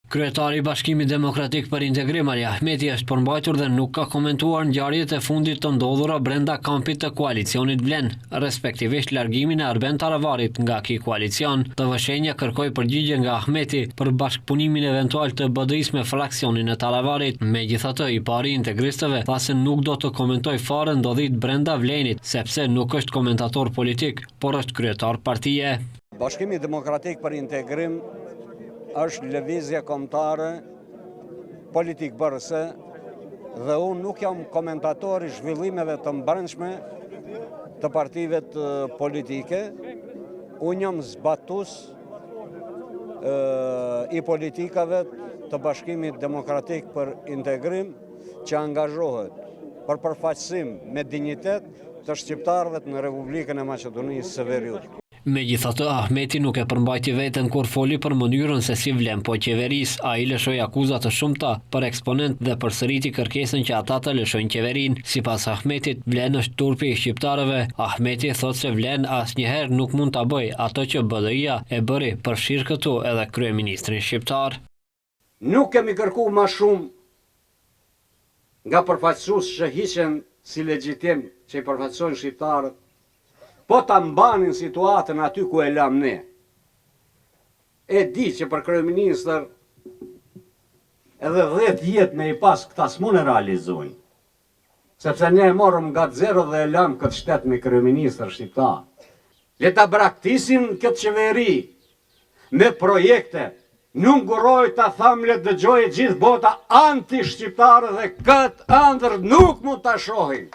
Kryetari i Bashkimit Demokratik për Integrim Ali Ahmeti është përmbajtur dhe nuk ka komentuar ngjarjet e fundit të ndodhura brenda kampit të koalicionit Vlen, respektivisht largimin e Arben Taravarit nga ky koalicion. TV-shenja kërkoi përgjigje nga Ahmeti për bashkëpunimin eventual të BDI-s me fraksionin e Taravarit. Megjithatë, i pari integristëve tha se nuk do të komentoj fare ndodhit brenda Vlenit, sepse nuk është komentator politik, por është kryetar partie. Bashkimi Demokratik për Integrim është lëvizje kombëtare politik bërëse dhe unë nuk jam komentator i zhvillimeve të brendshme të partive politike. Unë jam zbatus i politikave të Bashkimit Demokratik për Integrim që angazhohet për përfaqësim me dinjitet të shqiptarëve në Republikën e Maqedonisë së Veriut. Megjithatë, Ahmeti nuk e përmbajti veten kur foli për mënyrën se si vlen po qeverisë. Ai lëshoi akuza të shumta për eksponent dhe përsëriti kërkesën që ata të lëshojnë qeverinë. Sipas Ahmetit, Vlen është turpi i shqiptarëve. Ahmeti thotë se Vlen asnjëherë nuk mund ta bëjë ato që BDI-ja e bëri përfshir këtu edhe kryeministrin shqiptar. Nuk kemi kërkuar më shumë nga përfaqësues që hiqen si legjitim që i përfaqësojnë shqiptarët, po ta mbanin situatën aty ku e lam ne. E di që për kryeministër edhe 10 jetë me i pas këta s'mun e realizojnë. Sepse ne e morëm nga zero dhe e lam këtë shtet me kryeministër shqiptar. Le ta braktisin këtë qeveri me projekte. Nuk nguroj ta tham le dëgjoj gjithë bota anti-shqiptare dhe këtë ëndër nuk mund ta shohin.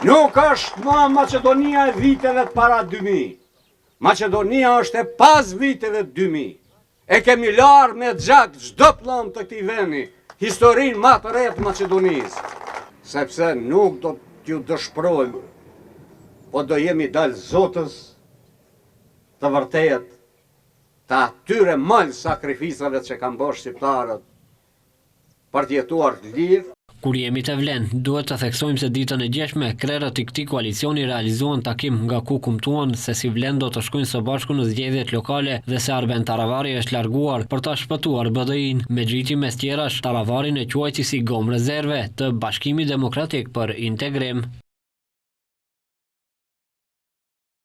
Nuk është më Maqedonia e viteve të para 2000. Maqedonia është e pas viteve 2000. E kemi larë me gjak çdo pllom të këtij vendi, historinë më të re të Maqedonisë. Sepse nuk do t'ju dëshprojmë, po do jemi dalë zotës të vërtet të atyre mal sakrificave që kanë bërë shqiptarët për të jetuar lirë. Kur jemi të Vlen, duhet të theksojmë se ditën e gjeshme, krerët i këtij koalicioni realizuan takim nga ku kumtuan se si Vlen do të shkojnë së bashku në zgjedhjet lokale dhe se Arben Taravari është larguar për ta shpëtuar BDI-n. Me gjyti mes tjerash, Taravarin e quajti si gomë rezerve të Bashkimit Demokratik për Integrim.